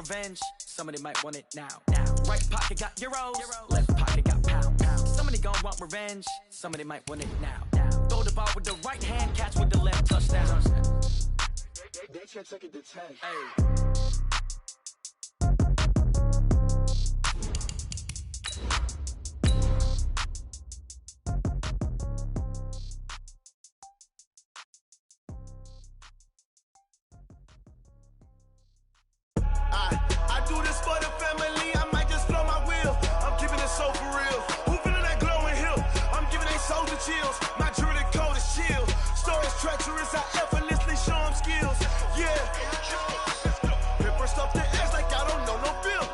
revenge. Somebody might want it now. Right pocket got euros, left pocket got pound. Somebody gon' want revenge. Somebody might want it now. Throw the ball with the right hand, catch with the left, touchdown. They can't take it to 10. Hey. I do this for the family, I might just blow my wheel. I'm keeping it so for real. Who feeling that glowing hill? I'm giving they soldier chills. My jewelry code is chill. Stories treacherous, I effortlessly show them skills. Yeah. Pepper stuff the edge like I don't know no feel.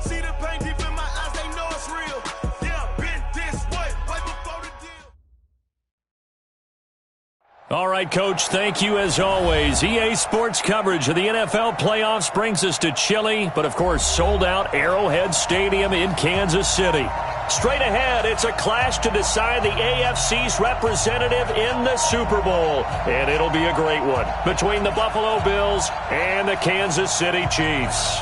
See the pain deep in my eyes, they know it's real. Yeah, been this way, right before the deal. All right, Coach, thank you as always. EA Sports coverage of the NFL playoffs brings us to chilly, but of course sold-out Arrowhead Stadium in Kansas City. Straight ahead, it's a clash to decide the AFC's representative in the Super Bowl, and it'll be a great one between the Buffalo Bills and the Kansas City Chiefs.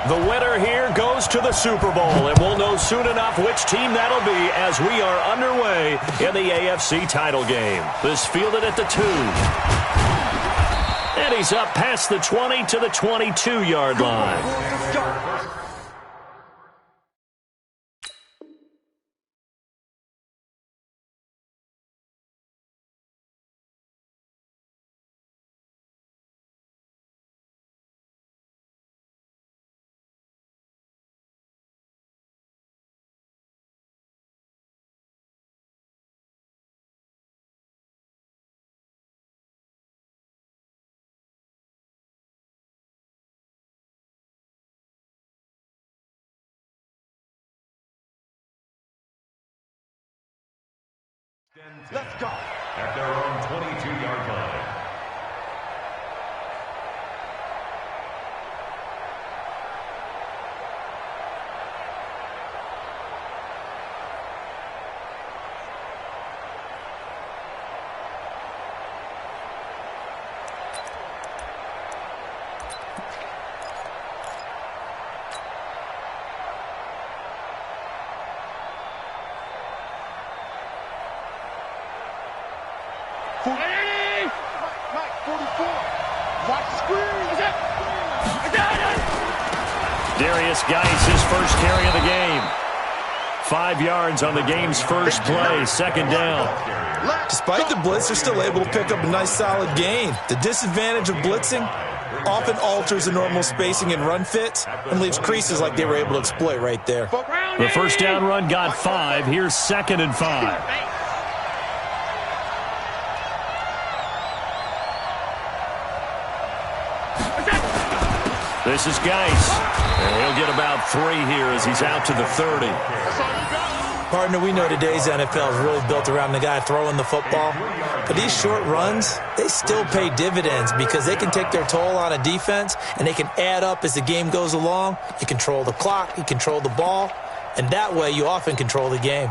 The winner here goes to the Super Bowl, and we'll know soon enough which team that'll be as we are underway in the AFC title game. This fielded at the 2. And he's up past the 20 to the 22-yard line. Let's go. At their own 22-yard line. Darius Geis, his first carry of the game. 5 yards on the game's first play, second down. Despite the blitz, they're still able to pick up a nice solid gain. The disadvantage of blitzing often alters the normal spacing and run fits and leaves creases like they were able to exploit right there. The first down run got 5. Here's 2nd and 5. This is Geis, and he'll get about 3 here as he's out to the 30. Partner, we know today's NFL is really built around the guy throwing the football. But these short runs, they still pay dividends because they can take their toll on a defense, and they can add up as the game goes along. You control the clock, you control the ball, and that way you often control the game.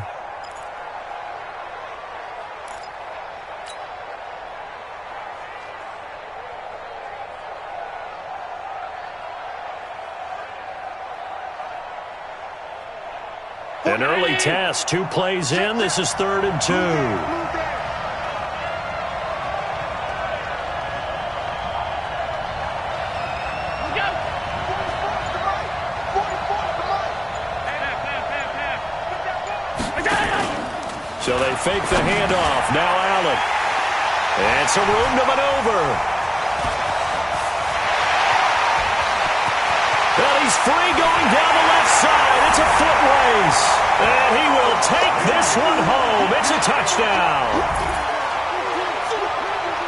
An early test, 2 plays in. This is 3rd and 2. So they fake the handoff. Now Allen. And some room to maneuver. Well, he's free going down the left side. It's a foot race. And he will take this one home. It's a touchdown.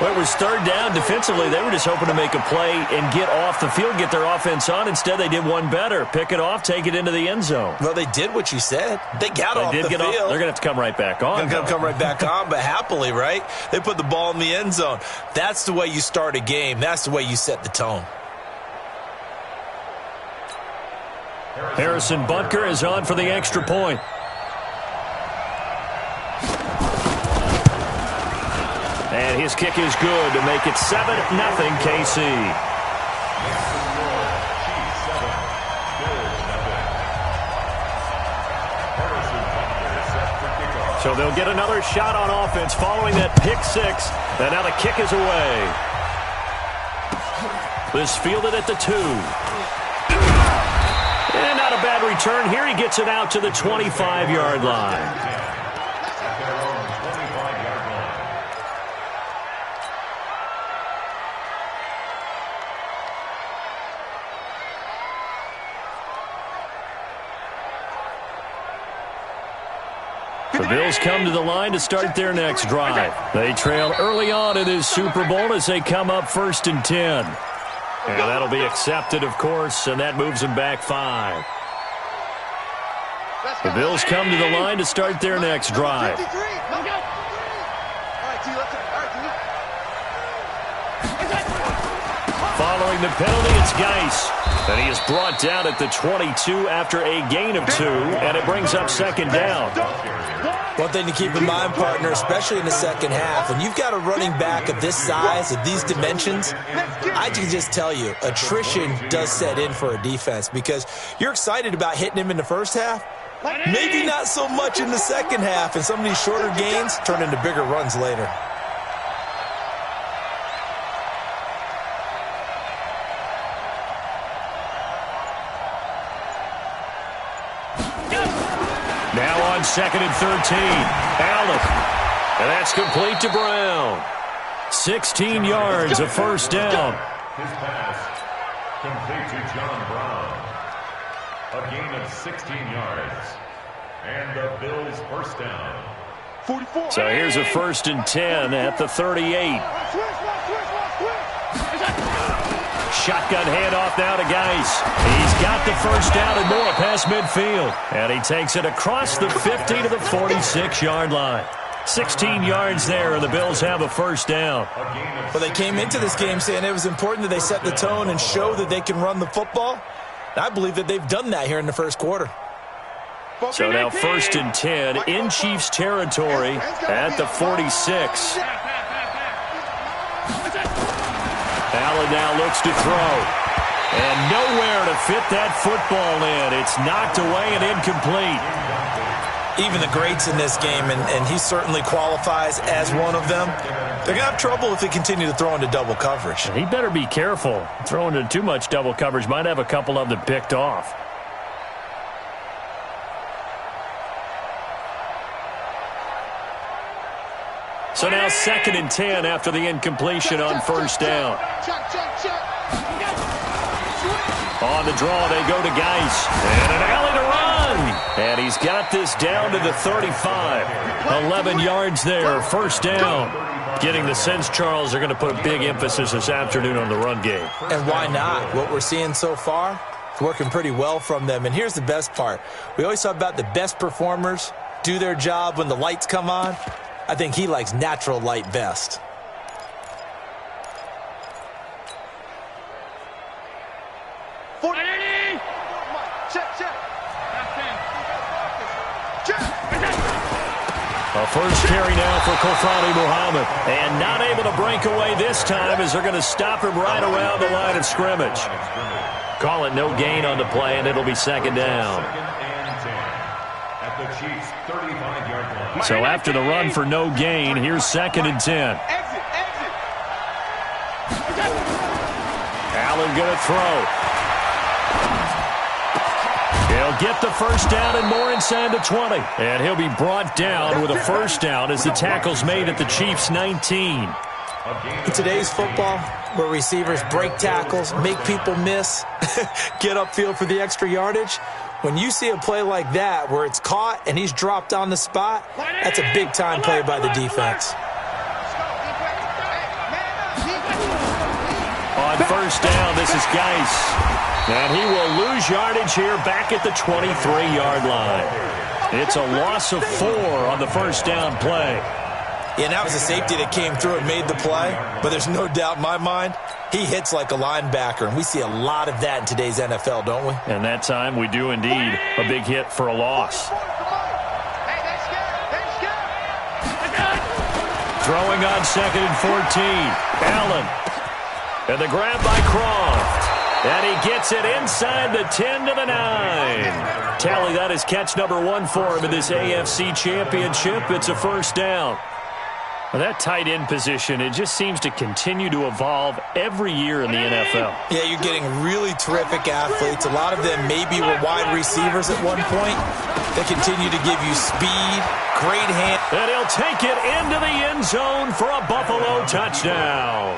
Well, it was 3rd down. Defensively, they were just hoping to make a play and get off the field, get their offense on. Instead, they did one better. Pick it off, take it into the end zone. Well, they did what you said. They got off the field. They're going to have to come right back on. They're going to come right back on, but happily, right? They put the ball in the end zone. That's the way you start a game. That's the way you set the tone. Harrison Butker is on for the extra point. And his kick is good to make it 7-0 KC. So they'll get another shot on offense following that pick six. And now the kick is away. This fielded at the 2. And not a bad return. Here he gets it out to the 25-yard line. The Bills come to the line to start their next drive. They trail early on in this Super Bowl as they come up 1st and 10. And that'll be accepted, of course, and that moves them back 5. The Bills come to the line to start their next drive. Following the penalty, it's Geis. And he is brought down at the 22 after a gain of 2, and it brings up 2nd down. One thing to keep in mind, partner, especially in the second half, when you've got a running back of this size, of these dimensions, I can just tell you, attrition does set in for a defense because you're excited about hitting him in the first half. Maybe not so much in the second half, and some of these shorter gains turn into bigger runs later. Now on 2nd and 13, Allen. And that's complete to Brown. 16 yards, a first down. His pass complete to John Brown. A gain of 16 yards. And the Bills first down. So here's a 1st and 10 at the 38. Shotgun handoff now to Geis. He's got the first down and more past midfield. And he takes it across the 50 to the 46-yard line. 16 yards there, and the Bills have a first down. Well, they came into this game saying it was important that they set the tone and show that they can run the football. And I believe that they've done that here in the first quarter. So now 1st and 10 in Chiefs territory at the 46. Allen now looks to throw. And nowhere to fit that football in. It's knocked away and incomplete. Even the greats in this game, and he certainly qualifies as one of them, they're going to have trouble if they continue to throw into double coverage. He better be careful. Throwing into too much double coverage might have a couple of them picked off. So now 2nd and 10 after the incompletion on first down. On the draw, they go to Geis. And an alley to run. And he's got this down to the 35. 11 yards there, first down. Getting the sense, Charles, they're going to put a big emphasis this afternoon on the run game. And why not? What we're seeing so far is working pretty well from them. And here's the best part. We always talk about the best performers do their job when the lights come on. I think he likes natural light best. A first carry now for Kofani Muhammad. And not able to break away this time as they're going to stop him right around the line of scrimmage. Call it no gain on the play, and it'll be 2nd down. At the Chiefs' 35-yard line. So after the run for no gain, here's 2nd and 10. Allen going to throw. He'll get the first down and more inside the 20. And he'll be brought down with a first down as the tackle's made at the Chiefs' 19. In today's football, where receivers break tackles, make people miss, get upfield for the extra yardage, when you see a play like that where it's caught and he's dropped on the spot, that's a big-time play by the defense. On first down, this is Geis. And he will lose yardage here back at the 23-yard line. It's a loss of 4 on the first down play. Yeah, and that was a safety that came through and made the play. But there's no doubt in my mind, he hits like a linebacker. And we see a lot of that in today's NFL, don't we? And that time we do indeed. A big hit for a loss. Throwing on 2nd and 14. Allen. And the grab by Croft. And he gets it inside the 10 to the 9. Tally, that is catch number 1 for him in this AFC Championship. It's a first down. Well, that tight end position, it just seems to continue to evolve every year in the NFL. Yeah, you're getting really terrific athletes. A lot of them maybe were wide receivers at one point. They continue to give you speed, great hand. And he'll take it into the end zone for a Buffalo touchdown.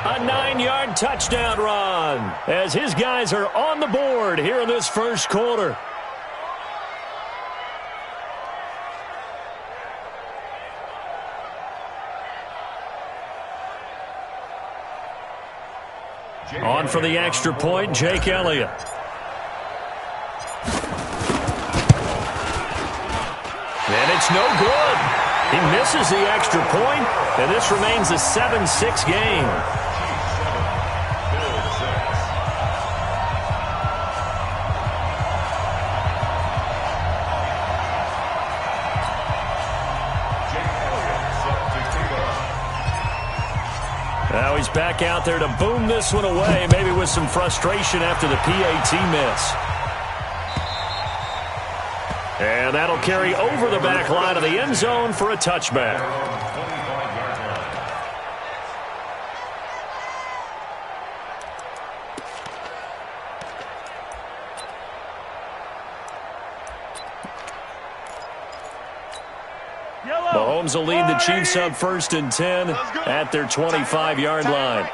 A 9-yard touchdown run as his guys are on the board here in this first quarter. On for the extra point, Jake Elliott. And it's no good. He misses the extra point, and this remains a 7-6 game. Now he's back out there to boom this one away, maybe with some frustration after the PAT miss. And that'll carry over the back line of the end zone for a touchback. Mahomes will lead the Chiefs up 1st and 10 at their 25-yard line.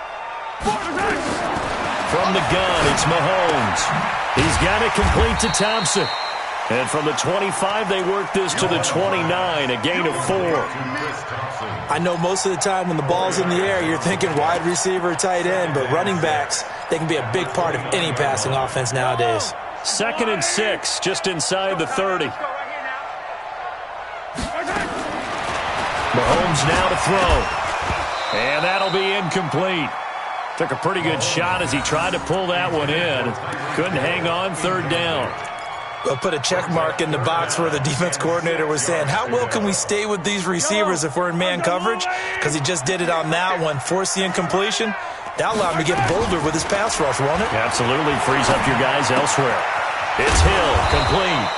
From the gun, it's Mahomes. He's got it complete to Thompson. And from the 25, they work this to the 29, a gain of 4. I know most of the time when the ball's in the air, you're thinking wide receiver, tight end, but running backs, they can be a big part of any passing offense nowadays. 2nd and 6, just inside the 30. Mahomes now to throw. And that'll be incomplete. Took a pretty good shot as he tried to pull that one in. Couldn't hang on, 3rd down. We'll put a check mark in the box where the defense coordinator was saying, how well can we stay with these receivers if we're in man coverage? Because he just did it on that one, force the incompletion. That'll allow him to get bolder with his pass rush, won't it? Absolutely, frees up your guys elsewhere. It's Hill, complete.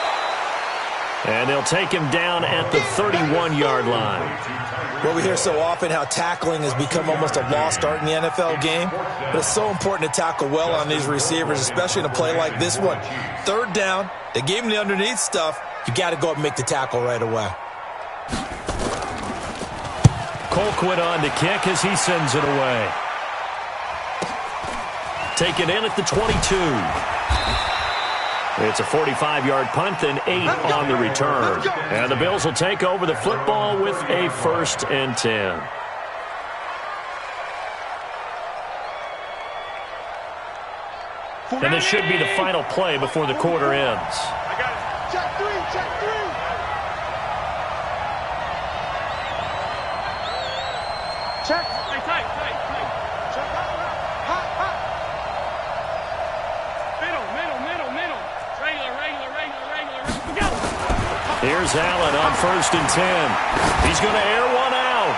And they'll take him down at the 31-yard line. Well, we hear so often how tackling has become almost a lost art in the NFL game. But it's so important to tackle well on these receivers, especially in a play like this one. 3rd down, they gave him the underneath stuff. You got to go up and make the tackle right away. Colquitt on to kick as he sends it away. Taken in at the 22. It's a 45-yard punt, then 8 on the return. And the Bills will take over the football with a 1st and 10. And this should be the final play before the quarter ends. I got it. Check 3, check 3. Check. Tight. Check. Hot. Middle. Regular. Go. Here's Allen on 1st and 10. He's going to air one out.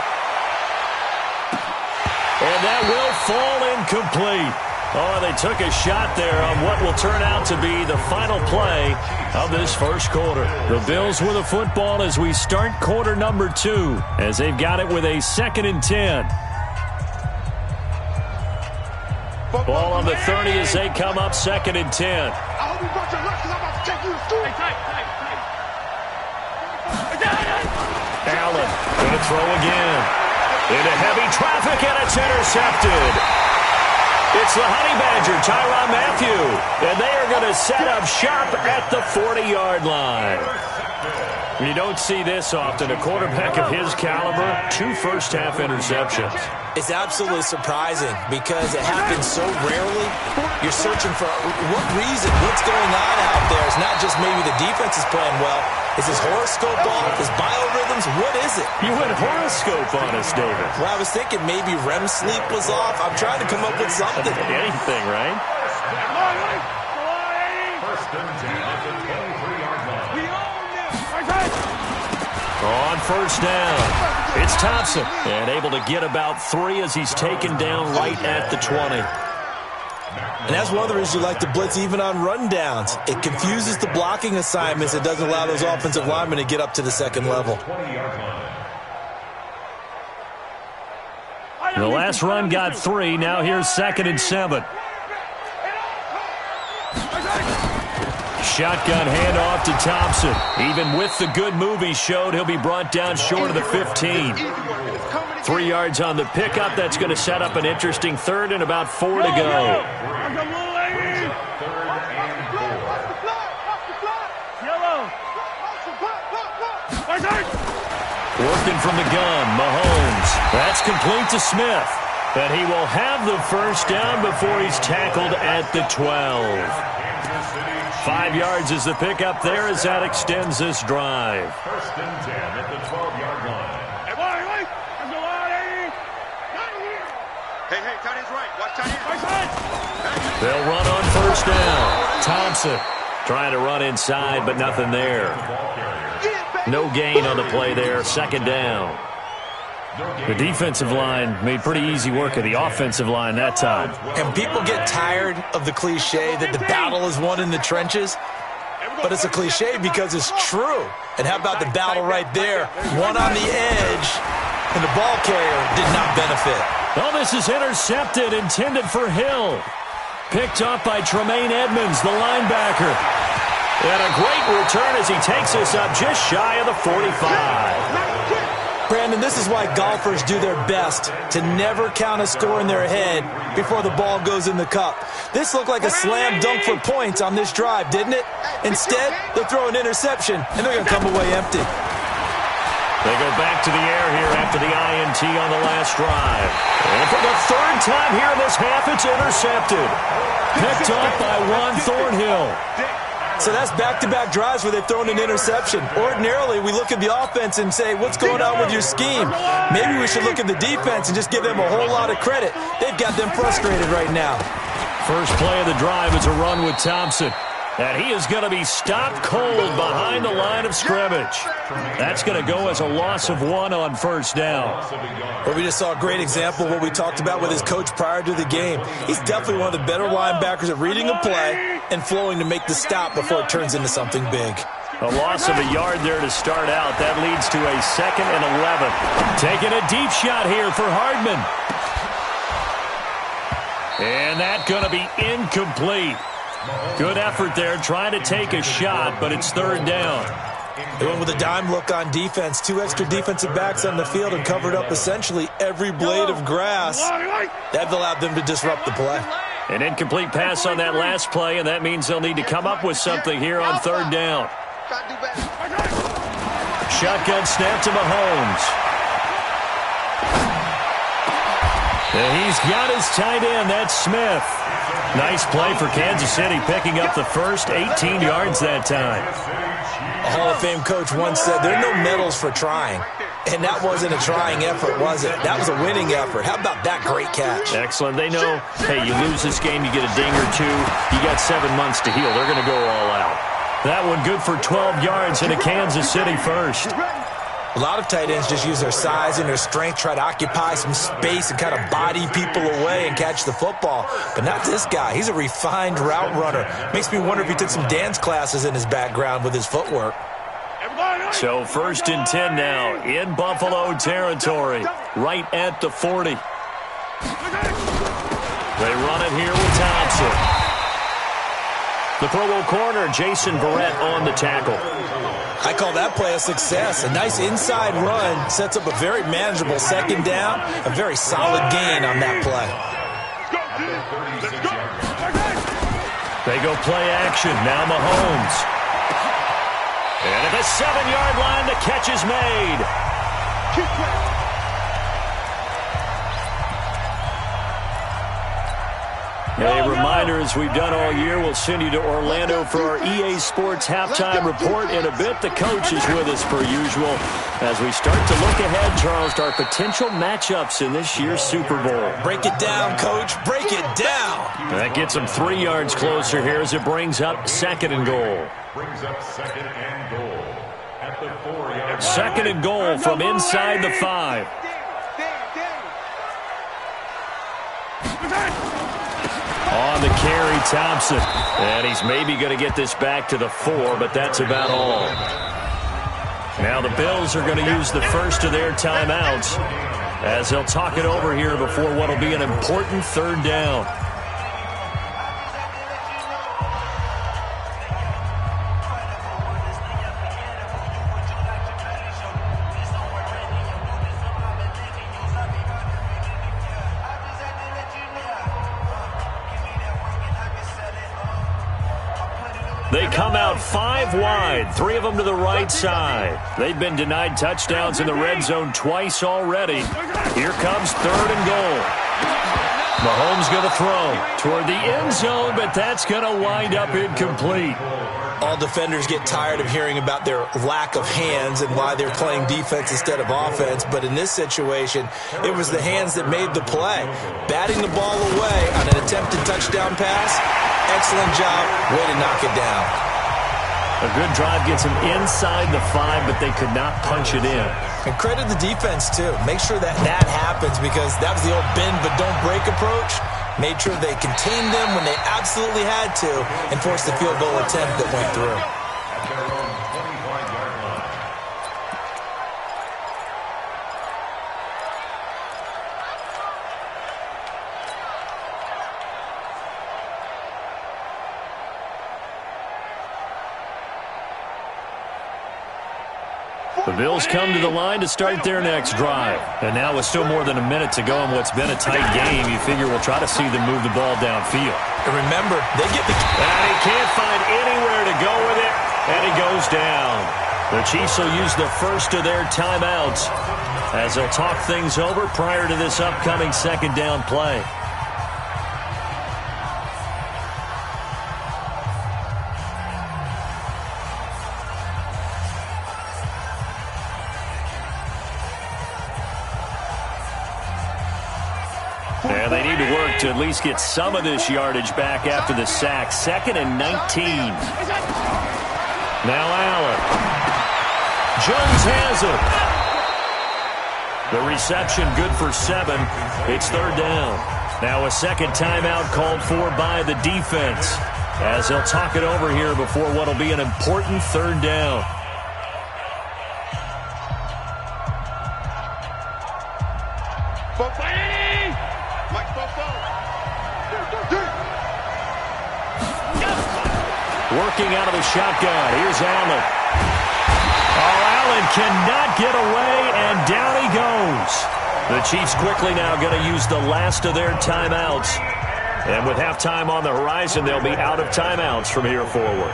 And that will fall incomplete. Oh, they took a shot there on what will turn out to be the final play of this first quarter. The Bills with the football as we start quarter number 2, as they've got it with a 2nd and 10. Ball on the 30 as they come up 2nd and 10. I hope you brought your left because I'm about to take you to school. Tight. Allen going to throw again. Into heavy traffic, and it's intercepted. It's the Honey Badger, Tyrann Mathieu, and they are going to set up shop at the 40-yard line. You don't see this often. A quarterback of his caliber, 2 first-half interceptions. It's absolutely surprising because it happens so rarely. You're searching for what reason, what's going on out there. It's not just maybe the defense is playing well. Is his horoscope off? His biorhythms? What is it? You went horoscope on us, David. Well, I was thinking maybe REM sleep was off. I'm trying to come up with something. Anything, right? First and 10 at the 23-yard line. On first down, it's Thompson, and able to get about 3 as he's taken down right at the 20. And that's one of the reasons you like to blitz even on rundowns. It confuses the blocking assignments. It doesn't allow those offensive linemen to get up to the second level. The last run got 3. Now here's 2nd and 7. Shotgun handoff to Thompson. Even with the good move he showed, he'll be brought down short of the 15. 3 yards on the pickup. That's going to set up an interesting 3rd and about 4 to go. Working from the gun, Mahomes. That's complete to Smith. But he will have the first down before he's tackled at the 12. 5 yards is the pickup there as that extends this drive. First and 10 at the 12-yard line. Hey, tight end's right. Watch tight end. They'll run on first down. Thompson trying to run inside, but nothing there. No gain on the play there. 2nd down. The defensive line made pretty easy work of the offensive line that time. And people get tired of the cliche that the battle is won in the trenches. But it's a cliche because it's true. And how about the battle right there? One on the edge, and the ball carrier did not benefit. Oh, this is intercepted, intended for Hill. Picked up by Tremaine Edmonds, the linebacker. And a great return as he takes us up just shy of the 45. Brandon, this is why golfers do their best to never count a score in their head before the ball goes in the cup. This looked like a slam dunk for points on this drive, didn't it? Instead, they throw an interception, and they're going to come away empty. They go back to the air here after the INT on the last drive. And for the 3rd time here in this half, it's intercepted. Picked up by Juan Thornhill. So that's back-to-back drives where they've thrown an interception. Ordinarily, we look at the offense and say, what's going on with your scheme? Maybe we should look at the defense and just give them a whole lot of credit. They've got them frustrated right now. First play of the drive is a run with Thompson. And he is going to be stopped cold behind the line of scrimmage. That's going to go as a loss of 1 on first down. Well, we just saw a great example of what we talked about with his coach prior to the game. He's definitely one of the better linebackers at reading a play and flowing to make the stop before it turns into something big. A loss of a yard there to start out. That leads to a 2nd and 11. Taking a deep shot here for Hardman. And that's going to be incomplete. Good effort there, trying to take a shot, but it's 3rd down. They went with a dime look on defense. 2 extra defensive backs on the field and covered up essentially every blade of grass. That allowed them to disrupt the play. An incomplete pass on that last play, and that means they'll need to come up with something here on 3rd down. Shotgun snap to Mahomes. And he's got his tight end. That's Smith. Nice play for Kansas City, picking up the first 18 yards that time. A Hall of Fame coach once said, there are no medals for trying. And that wasn't a trying effort, was it? That was a winning effort. How about that great catch? Excellent. They know, hey, you lose this game, you get a ding or 2. You got 7 months to heal. They're going to go all out. That one good for 12 yards and a Kansas City first. A lot of tight ends just use their size and their strength, try to occupy some space and kind of body people away and catch the football. But not this guy. He's a refined route runner. Makes me wonder if he took some dance classes in his background with his footwork. So 1st and 10 now in Buffalo territory, right at the 40. They run it here with Thompson. The Pro Bowl corner, Jason Verrett, on the tackle. I call that play a success. A nice inside run sets up a very manageable 2nd down. A very solid gain on that play. They go play action. Now Mahomes. And at the 7-yard line, the catch is made. A reminder, as we've done all year, we'll send you to Orlando for our EA Sports halftime report in a bit. The coach is with us per usual as we start to look ahead, Charles, to our potential matchups in this year's Super Bowl. Break it down, Coach. Break it down. That gets them 3 yards closer here as it brings up 2nd and goal. Brings up 2nd and goal at the 4-yard line. 2nd and goal from inside the 5. On the carry, Thompson. And he's maybe going to get this back to the 4, but that's about all. Now the Bills are going to use the first of their timeouts as they'll talk it over here before what will be an important 3rd down. They come out 5 wide, 3 of them to the right side. They've been denied touchdowns in the red zone twice already. Here comes 3rd and goal. Mahomes going to throw toward the end zone, but that's going to wind up incomplete. All defenders get tired of hearing about their lack of hands and why they're playing defense instead of offense. But in this situation, it was the hands that made the play. Batting the ball away on an attempted touchdown pass. Excellent job. Way to knock it down. A good drive gets them inside the 5, but they could not punch it in. And credit the defense, too. Make sure that happens because that was the old bend but don't break approach. Made sure they contained them when they absolutely had to and forced the field goal attempt that went through. At their own 25-yard line. The Bills come to the line to start their next drive. And now with still more than a minute to go in what's been a tight game, you figure we'll try to see them move the ball downfield. And remember, they get the... And he can't find anywhere to go with it, and he goes down. The Chiefs will use the first of their timeouts as they'll talk things over prior to this upcoming 2nd down play. And they need to work to at least get some of this yardage back after the sack. 2nd and 19. Now Allen. Jones has it. The reception good for 7. It's 3rd down. Now a second timeout called for by the defense as they'll talk it over here before what will be an important 3rd down. Working out of the shotgun. Here's Allen. Oh, Allen cannot get away, and down he goes. The Chiefs quickly now going to use the last of their timeouts. And with halftime on the horizon, they'll be out of timeouts from here forward.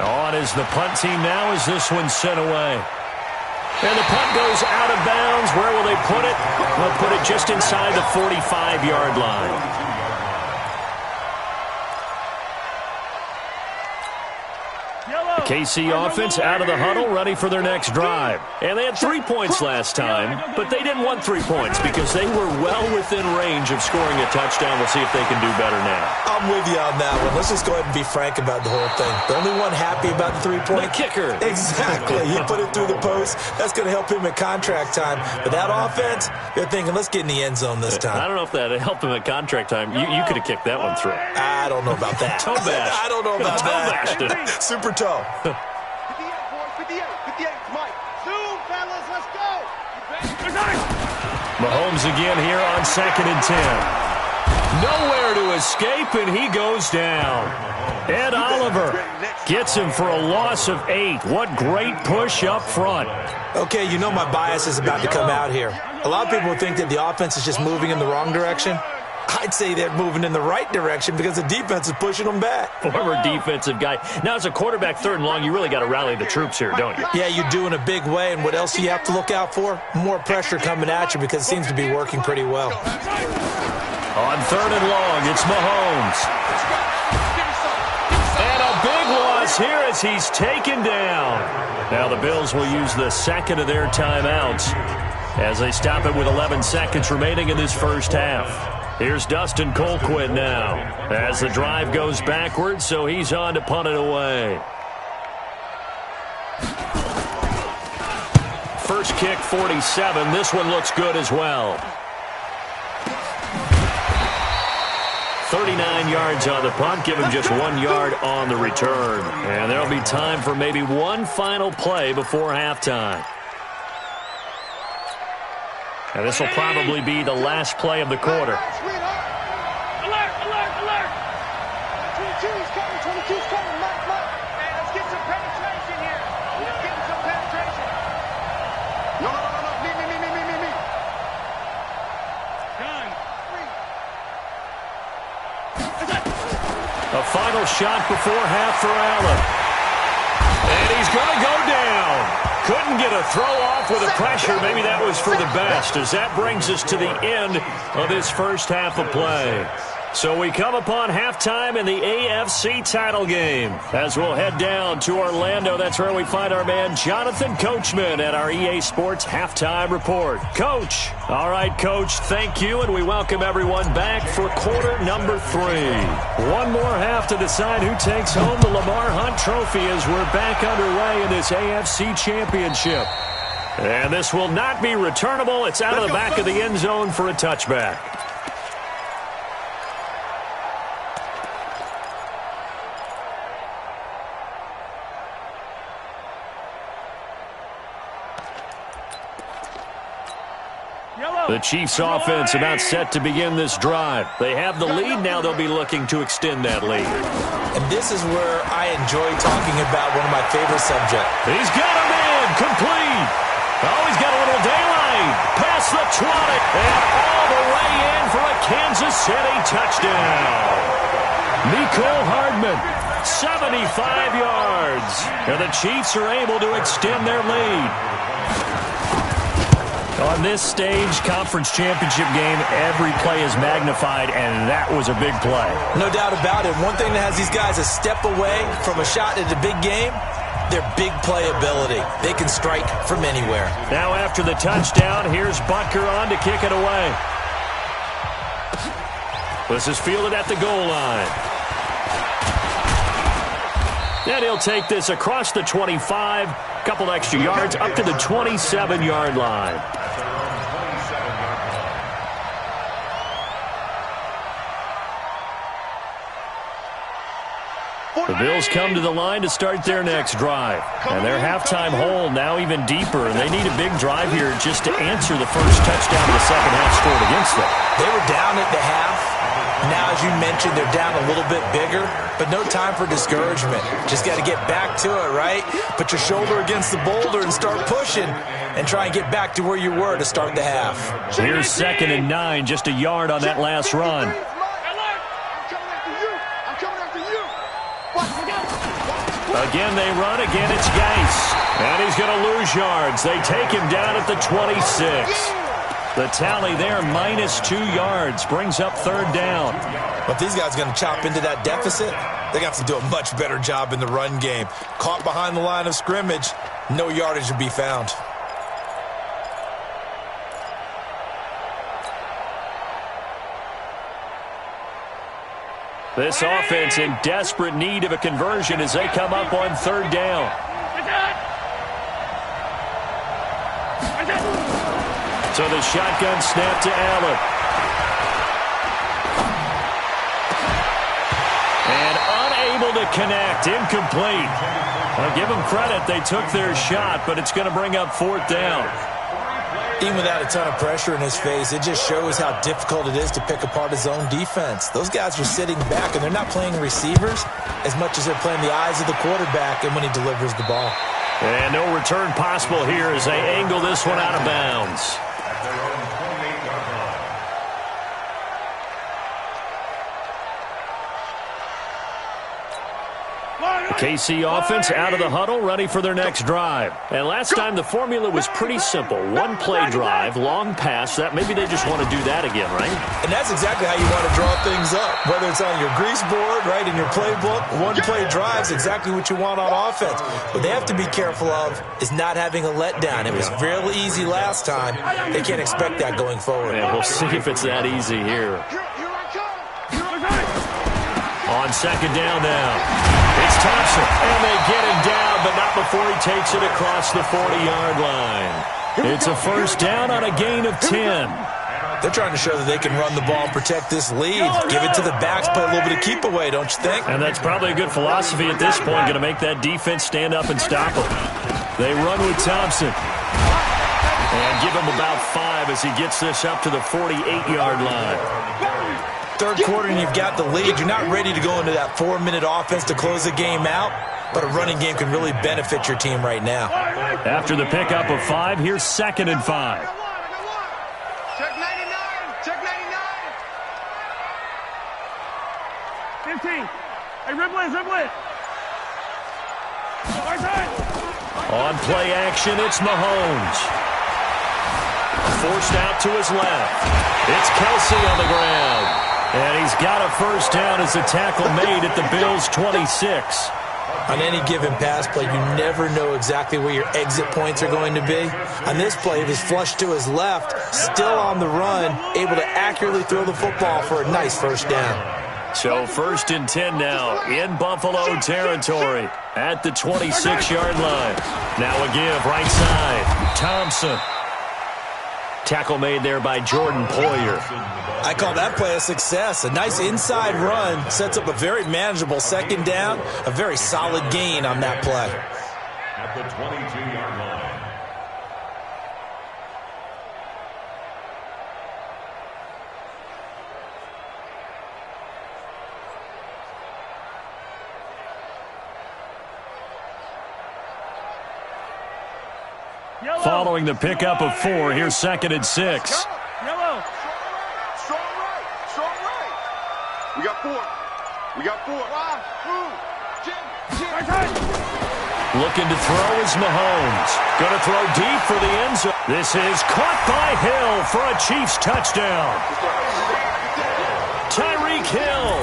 On is the punt team now as this one's sent away. And the punt goes out of bounds. Where will they put it? They'll put it just inside the 45-yard line. KC offense out of the huddle, ready for their next drive. And they had 3 points last time, but they didn't want 3 points because they were well within range of scoring a touchdown. We'll see if they can do better now. I'm with you on that one. Let's just go ahead and be frank about the whole thing. The only one happy about the 3-point. The kicker. Exactly. He put it through the post. That's going to help him at contract time. But that offense, they're thinking, let's get in the end zone this time. I don't know if that helped him at contract time. You could have kicked that one through. I don't know about that. Toe bash. I don't know about that. Toe bashed it. Super toe. 58, Mike. Zoom, fellas, let's go. Mahomes again here on 2nd and 10. Nowhere to escape, and he goes down. Ed Oliver gets him for a loss of 8. What great push up front. Okay, you know my bias is about to come out here. A lot of people think that the offense is just moving in the wrong direction. I'd say they're moving in the right direction because the defense is pushing them back. Former defensive guy. Now, as a quarterback, 3rd and long, you really got to rally the troops here, don't you? Yeah, you do in a big way. And what else do you have to look out for? More pressure coming at you because it seems to be working pretty well. On 3rd and long, it's Mahomes. And a big loss here as he's taken down. Now the Bills will use the second of their timeouts as they stop it with 11 seconds remaining in this first half. Here's Dustin Colquitt now as the drive goes backwards, so he's on to punt it away. First kick, 47. This one looks good as well. 39 yards on the punt, give him just 1 yard on the return. And there'll be time for maybe one final play before halftime. And this will probably be the last play of the quarter. Alert, alert, alert! 22's coming, 22's coming, Mike. Hey, let's get some penetration here. Let's get some penetration. No, me. Done. A final shot before half for Allen. And he's going to go down. Couldn't get a throw off with the pressure. Maybe that was for the best, as that brings us to the end of this first half of play. So we come upon halftime in the AFC title game. As we'll head down to Orlando, that's where we find our man Jonathan Coachman at our EA Sports Halftime Report. Coach. All right, Coach, thank you, and we welcome everyone back for quarter number 3. One more half to decide who takes home the Lamar Hunt Trophy as we're back underway in this AFC Championship. And this will not be returnable. It's out of the back of the end zone for a touchback. The Chiefs offense about set to begin this drive. They have the lead. Now they'll be looking to extend that lead. And this is where I enjoy talking about one of my favorite subjects. He's got a man complete. Oh, he's got a little daylight. Past the 20. And all the way in for a Kansas City touchdown. Mecole Hardman, 75 yards. And the Chiefs are able to extend their lead. On this stage, conference championship game, every play is magnified, and that was a big play. No doubt about it. One thing that has these guys a step away from a shot at the big game, their big playability. They can strike from anywhere. Now after the touchdown, here's Butker on to kick it away. This is fielded at the goal line. And he'll take this across the 25, a couple extra yards, up to the 27-yard line. The Bills come to the line to start their next drive. And their halftime hole now even deeper, and they need a big drive here just to answer the first touchdown the second half scored against them. They were down at the half. Now, as you mentioned, they're down a little bit bigger, but no time for discouragement. Just got to get back to it, right? Put your shoulder against the boulder and start pushing and try and get back to where you were to start the half. Here's 2nd and 9, just a yard on that last run. Again, they run. Again, it's Geis. And he's going to lose yards. They take him down at the 26. The tally there, -2 yards, brings up 3rd down. But these guys are going to chop into that deficit. They got to do a much better job in the run game. Caught behind the line of scrimmage, no yardage to be found. This offense in desperate need of a conversion as they come up on 3rd down. So the shotgun snap to Allen. And unable to connect, incomplete. I'll give them credit, they took their shot, but it's going to bring up 4th down. Even without a ton of pressure in his face, it just shows how difficult it is to pick apart his own defense. Those guys are sitting back, and they're not playing receivers as much as they're playing the eyes of the quarterback and when he delivers the ball. And no return possible here as they angle this one out of bounds. The KC offense out of the huddle, ready for their next drive. And last time the formula was pretty simple. One play drive, long pass. That maybe they just want to do that again, right? And that's exactly how you want to draw things up. Whether it's on your grease board, right, in your playbook, one play drive is exactly what you want on offense. What they have to be careful of is not having a letdown. It was real easy last time. They can't expect that going forward. And we'll see if it's that easy here. On second down now, it's Thompson, and they get him down, but not before he takes it across the 40-yard line. It's a first down on a gain of 10. They're trying to show that they can run the ball and protect this lead. Give it to the backs, play a little bit of keep away, don't you think? And that's probably a good philosophy at this point, going to make that defense stand up and stop him. They run with Thompson. And give him about 5 as he gets this up to the 48-yard line. Third quarter and you've got the lead. You're not ready to go into that 4-minute offense to close the game out, but a running game can really benefit your team right now. After the pickup of 5, here's 2nd and 5. Check 99. Check 99. 15. Hey, Ripley. Right side. On play action, it's Mahomes. Forced out to his left. It's Kelsey on the ground. And he's got a first down as the tackle made at the Bills' 26. On any given pass play, you never know exactly where your exit points are going to be. On this play, it was flushed to his left, still on the run, able to accurately throw the football for a nice first down. So 1st and 10 now in Buffalo territory at the 26-yard line. Now a give right side. Thompson. Tackle made there by Jordan Poyer. I call that play a success. A nice inside run sets up a very manageable second down, a very solid gain on that play. At the 22-yard line. Following the pickup of 4, here's 2nd and 6. Yellow. Strong right. We got 4. Right side. Looking to throw is Mahomes. Going to throw deep for the end zone. This is caught by Hill for a Chiefs touchdown. Tyreek Hill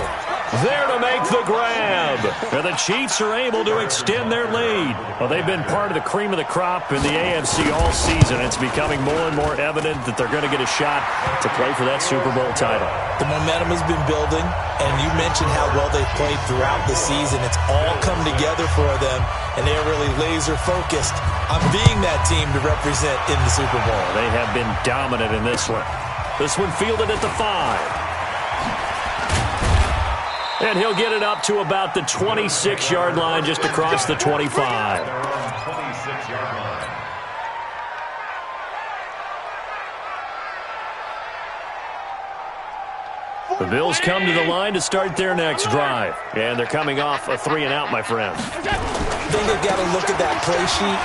there to make the grab. And the Chiefs are able to extend their lead. Well, they've been part of the cream of the crop in the AFC all season. It's becoming more and more evident that they're going to get a shot to play for that Super Bowl title. The momentum has been building, and you mentioned how well they've played throughout the season. It's all come together for them, and they're really laser-focused on being that team to represent in the Super Bowl. They have been dominant in this one. This one fielded at the 5. And he'll get it up to about the 26-yard line, just across the 25. 26-yard line. The Bills come to the line to start their next drive. And they're coming off a 3-and-out, my friend. I think they've got to look at that play sheet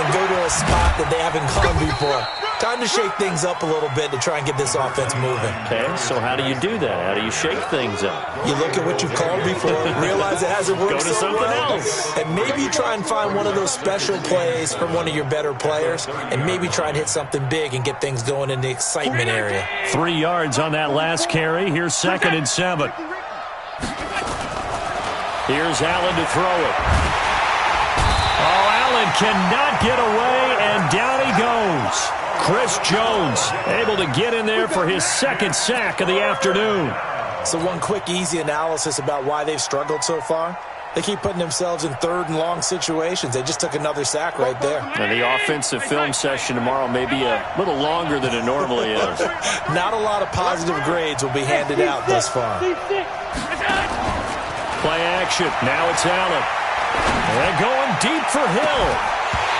and go to a spot that they haven't gone before. Time to shake things up a little bit to try and get this offense moving. Okay, so how do you do that? How do you shake things up? You look at what you've called before, realize it hasn't worked Go to something else. and maybe try and find one of those special plays from one of your better players, and maybe try and hit something big and get things going in the excitement area. 3 yards on that last carry. Here's 2nd and 7. Here's Allen to throw it. Oh, Allen cannot get away, and down he goes. Chris Jones able to get in there for his 2nd sack of the afternoon. So one quick, easy analysis about why they've struggled so far. They keep putting themselves in 3rd and long situations. They just took another sack right there. And the offensive film session tomorrow may be a little longer than it normally is. Not a lot of positive grades will be handed out thus far. Play action. Now it's Allen. And going deep for Hill.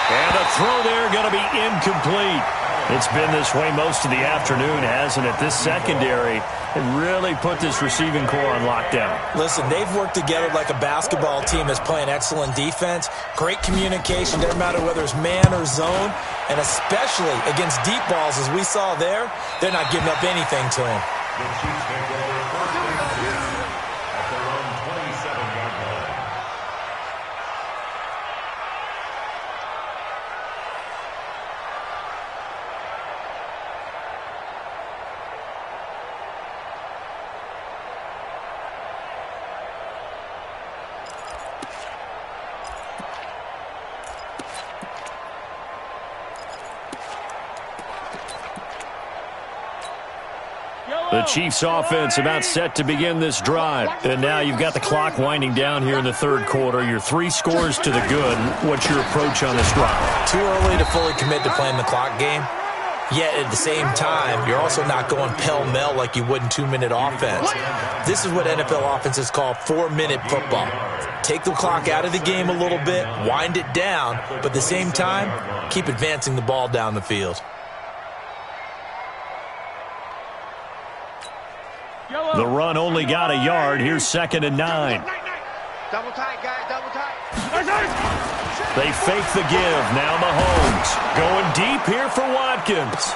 And a throw there going to be incomplete. It's been this way most of the afternoon, hasn't it? This secondary really put this receiving core on lockdown. Listen, they've worked together like a basketball team that's playing excellent defense. Great communication, doesn't matter whether it's man or zone. And especially against deep balls, as we saw there, they're not giving up anything to them. The Chiefs take over 1st and 2 at their own 27-yard line. The Chiefs offense about set to begin this drive. And now you've got the clock winding down here in the third quarter. You're 3 scores to the good. What's your approach on this drive? Too early to fully commit to playing the clock game. Yet at the same time, you're also not going pell-mell like you would in 2-minute offense. This is what NFL offenses call 4-minute football. Take the clock out of the game a little bit, wind it down, but at the same time, keep advancing the ball down the field. The run only got a yard. Here's 2nd and 9. Double tight, guys, double tight. They fake the give. Now Mahomes going deep here for Watkins.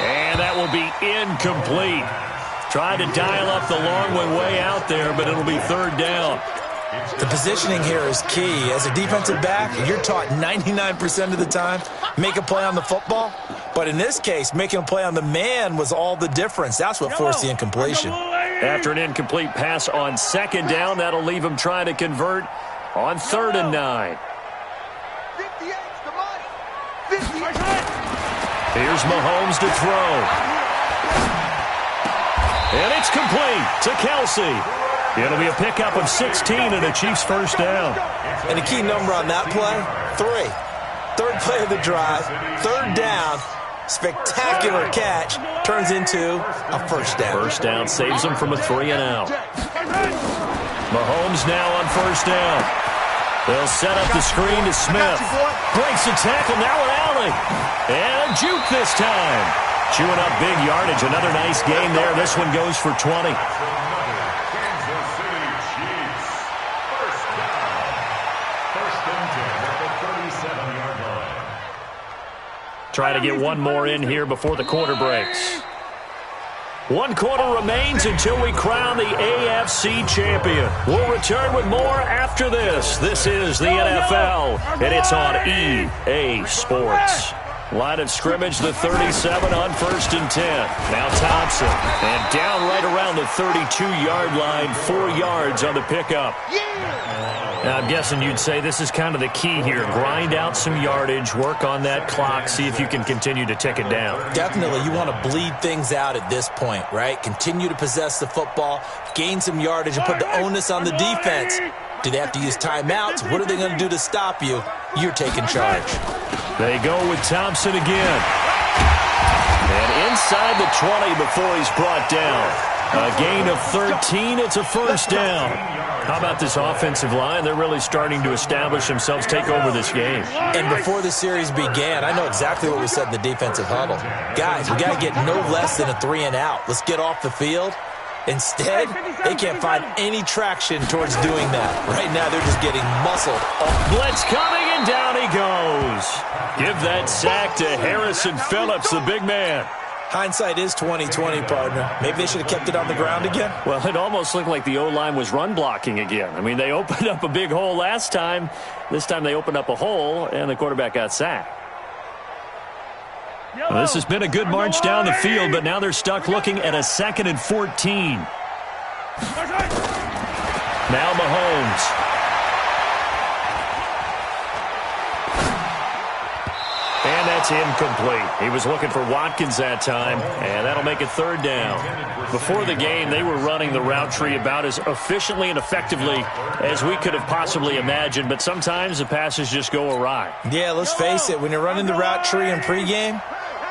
And that will be incomplete. Tried to dial up the long way out there, but it'll be 3rd down. The positioning here is key. As a defensive back, you're taught 99% of the time, make a play on the football. But in this case, making a play on the man was all the difference. That's what forced the incompletion. After an incomplete pass on 2nd down, that'll leave him trying to convert on 3rd and 9. 58's the money. 58. Here's Mahomes to throw. And it's complete to Kelsey. It'll be a pickup of 16 and a Chiefs 1st down. And the key number on that play, 3. 3rd play of the drive, 3rd down, spectacular catch, turns into a 1st down. 1st down saves him from a 3 and out. Mahomes now on 1st down. They'll set up the screen to Smith. Breaks the tackle, now an alley. And a juke this time. Chewing up big yardage. Another nice gain there. This one goes for 20. Try to get one more in here before the quarter breaks. 1 quarter remains until we crown the AFC champion. We'll return with more after this. This is the NFL, and it's on EA Sports. Line of scrimmage, the 37 on 1st and 10. Now Thompson, and down right around the 32-yard line, 4 yards on the pickup. Now, I'm guessing you'd say this is kind of the key here. Grind out some yardage, work on that clock, see if you can continue to tick it down. Definitely. You want to bleed things out at this point, right? Continue to possess the football, gain some yardage, and put the onus on the defense. Do they have to use timeouts? What are they going to do to stop you? You're taking charge. They go with Thompson again. And inside the 20 before he's brought down. A gain of 13. It's a 1st down. How about this offensive line? They're really starting to establish themselves, take over this game. And before the series began, I know exactly what we said in the defensive huddle. Guys, we got to get no less than a 3 and out. Let's get off the field. Instead, they can't find any traction towards doing that. Right now, they're just getting muscled. Blitz coming, and down he goes. Give that sack to Harrison Phillips, the big man. Hindsight is 20/20, partner. Maybe they should have kept it on the ground again. Well, it almost looked like the O-line was run blocking again. I mean, they opened up a big hole last time. This time they opened up a hole, and the quarterback got sacked. Well, this has been a good march down the field, but now they're stuck looking at a 2nd and 14. Now Mahomes. And that's incomplete. He was looking for Watkins that time, and that'll make it 3rd down. Before the game, they were running the route tree about as efficiently and effectively as we could have possibly imagined, but sometimes the passes just go awry. Yeah, let's face it. When you're running the route tree in pregame,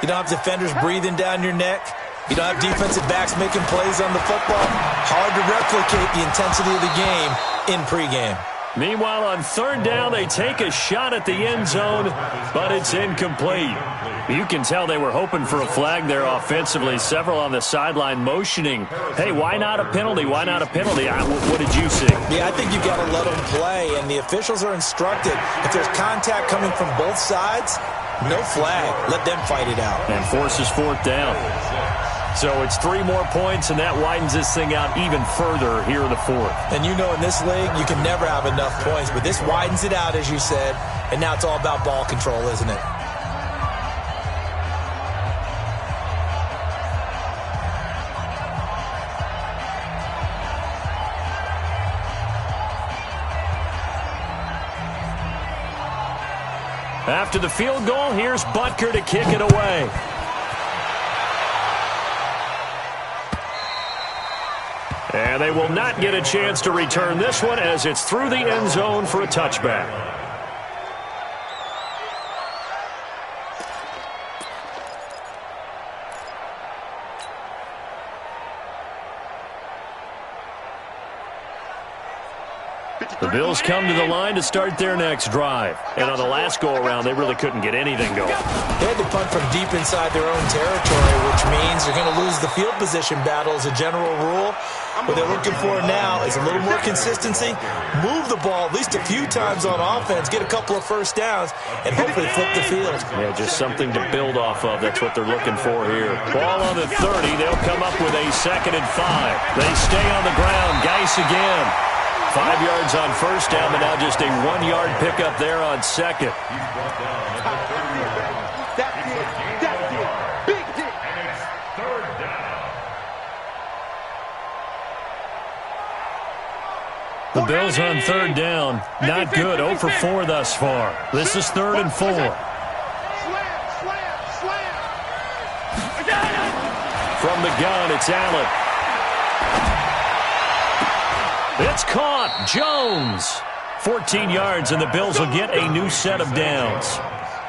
you don't have defenders breathing down your neck. You don't have defensive backs making plays on the football. Hard to replicate the intensity of the game in pregame. Meanwhile, on 3rd down, they take a shot at the end zone, but it's incomplete. You can tell they were hoping for a flag there offensively. Several on the sideline motioning, hey, why not a penalty? Why not a penalty? What did you see? Yeah, I think you've got to let them play, and the officials are instructed. If there's contact coming from both sides, no flag. Let them fight it out. And forces 4th down. So it's 3 more points, and that widens this thing out even further here in the 4th. And you know in this league, you can never have enough points, but this widens it out, as you said, and now it's all about ball control, isn't it? After the field goal, here's Butker to kick it away. And they will not get a chance to return this one as it's through the end zone for a touchback. The Bills come to the line to start their next drive. And on the last go-around, they really couldn't get anything going. They had to punt from deep inside their own territory, which means they're going to lose the field position battle as a general rule. What they're looking for now is a little more consistency, move the ball at least a few times on offense, get a couple of first downs, and hopefully flip the field. Yeah, just something to build off of. That's what they're looking for here. Ball on the 30. They'll come up with a 2nd and 5. They stay on the ground. Geis again. 5 yards on first down, but now just a 1-yard pickup there on second. The Bills on 3rd down. Not good. 0 for 4 thus far. This is 3rd and 4. From the gun, it's Allen. It's caught. Jones. 14 yards, and the Bills will get a new set of downs.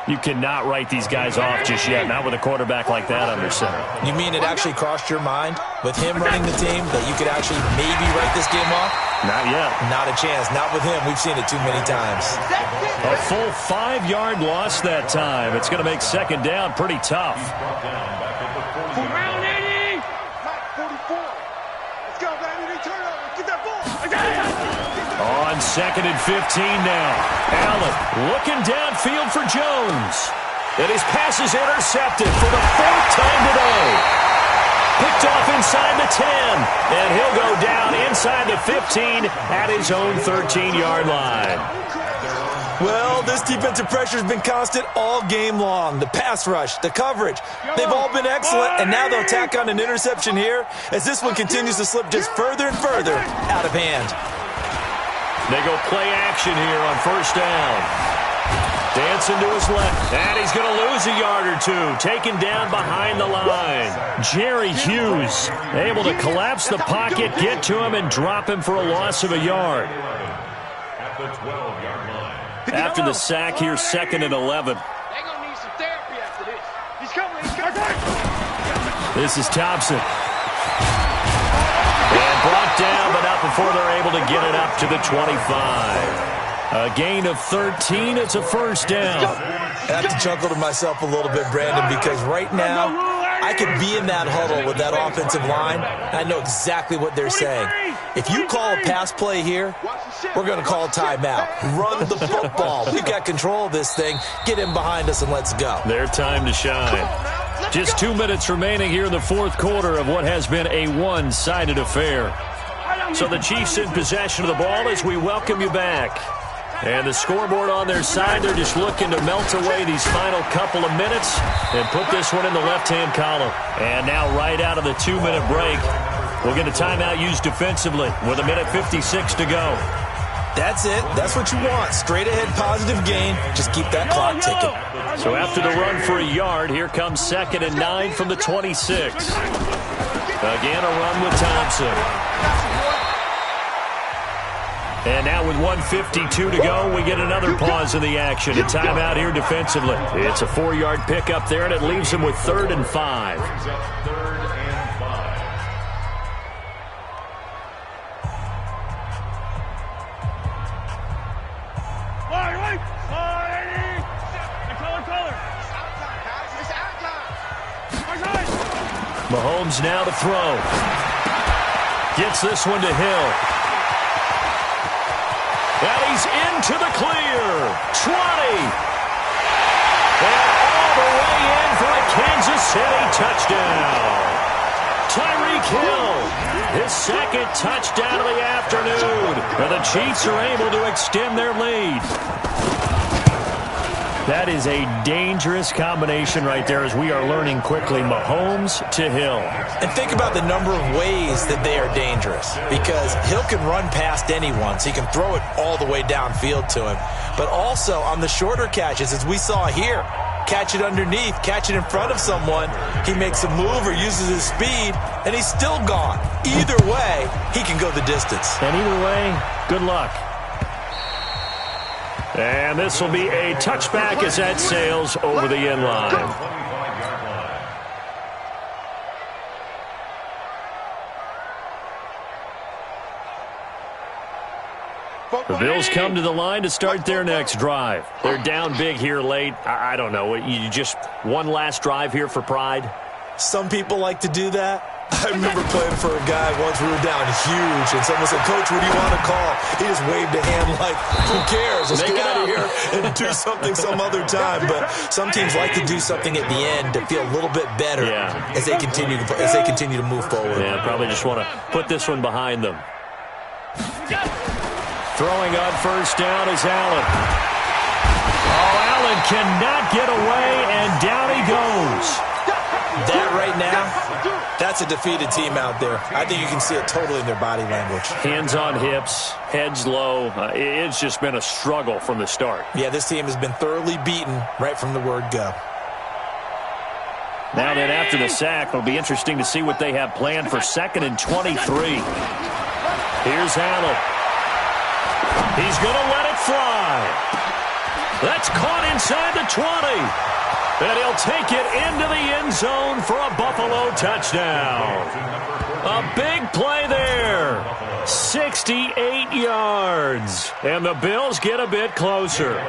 You cannot write these guys off just yet, not with a quarterback like that under center. You mean it actually crossed your mind with him running the team that you could actually maybe write this game off? Not yet. Not a chance. Not with him. We've seen it too many times. A full 5-yard loss that time. It's going to make 2nd down pretty tough. Around 80. 44. Let's go, baby. Turnover. Get that ball. On 2nd and 15 now. Allen looking downfield for Jones. And his pass is intercepted for the 4th time today. Picked off inside the 10. And he'll go down inside the 15 at his own 13-yard line. Well, this defensive pressure has been constant all game long. The pass rush, the coverage, they've all been excellent, and now they'll tack on an interception here as this one continues to slip just further and further out of hand. They go play action here on 1st down. Dancing to his left, and he's going to lose a yard or two, taken down behind the line. Jerry Hughes able to collapse the pocket, get to him, and drop him for a loss of a yard. At the 12-yard line. After the sack here, 2nd and 11. They're going to need some therapy after this. He's coming. He's coming. This is Thompson. And brought down, but not before they're able to get it up to the 25. A gain of 13. It's a 1st down. I have to chuckle to myself a little bit, Brandon, because right now I could be in that huddle with that offensive line. I know exactly what they're saying. If you call a pass play here, we're going to call a timeout. Run the football. We've got control of this thing. Get in behind us and let's go. Their time to shine. Just 2 minutes remaining here in the 4th quarter of what has been a one-sided affair. So the Chiefs in possession of the ball as we welcome you back. And the scoreboard on their side, they're just looking to melt away these final couple of minutes and put this one in the left-hand column. And now right out of the 2-minute break, we'll get a timeout used defensively with 1:56 to go. That's it. That's what you want. Straight ahead positive gain. Just keep that clock ticking. So after the run for a yard, here comes 2nd and 9 from the 26. Again, a run with Thompson. And now with 1:52 to go, we get another pause in the action. A timeout here defensively. It's a 4-yard pickup there, and it leaves him with 3rd and 5. Brings up 3rd and 5. Mahomes now to throw. Gets this one to Hill. And he's into the clear. 20. And all the way in for a Kansas City touchdown. Tyreek Hill, his 2nd touchdown of the afternoon. And the Chiefs are able to extend their lead. That is a dangerous combination right there as we are learning quickly. Mahomes to Hill. And think about the number of ways that they are dangerous, because Hill can run past anyone, so he can throw it all the way downfield to him. But also on the shorter catches, as we saw here, catch it underneath, catch it in front of someone. He makes a move or uses his speed, and he's still gone. Either way, he can go the distance. And either way, good luck. And this will be a touchback as that sails over the end line. The Bills come to the line to start their next drive. They're down big here late. I don't know. You just one last drive here for pride? Some people like to do that. I remember playing for a guy once. We were down huge, and someone said, "Coach, what do you want to call?" He just waved a hand like, "Who cares? Let's get out of here and do something some other time." But some teams like to do something at the end to feel a little bit better as they continue to move forward. Yeah, probably just want to put this one behind them. Throwing on first down is Allen. Oh, Allen cannot get away, and down he goes. That right now, that's a defeated team out there. I think you can see it totally in their body language. Hands on hips, heads low. It's just been a struggle from the start. Yeah, this team has been thoroughly beaten right from the word go. Now then, after the sack, it'll be interesting to see what they have planned for 2nd and 23. Here's Allen. He's going to let it fly. That's caught inside the 20. And he'll take it into the end zone for a Buffalo touchdown. A big play there. 68 yards. And the Bills get a bit closer.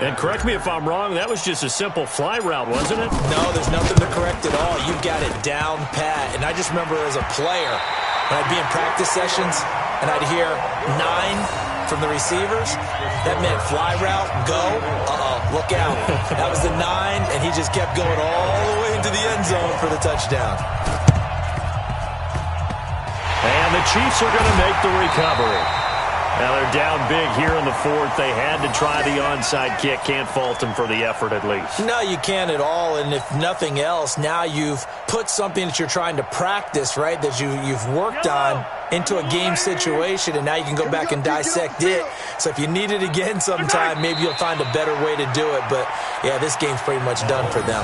And correct me if I'm wrong, that was just a simple fly route, wasn't it? No, there's nothing to correct at all. You've got it down pat. And I just remember as a player, when I'd be in practice sessions, and I'd hear 9 from the receivers, that meant fly route, go, look out. That was the 9, and he just kept going all the way into the end zone for the touchdown. And the Chiefs are going to make the recovery. Now they're down big here in the 4th. They had to try the onside kick. Can't fault them for the effort at least. No, you can't at all. And if nothing else, now you've put something that you're trying to practice, right, that you've worked on into a game situation, and now you can go back and dissect it. So if you need it again sometime, maybe you'll find a better way to do it. But, yeah, this game's pretty much done for them.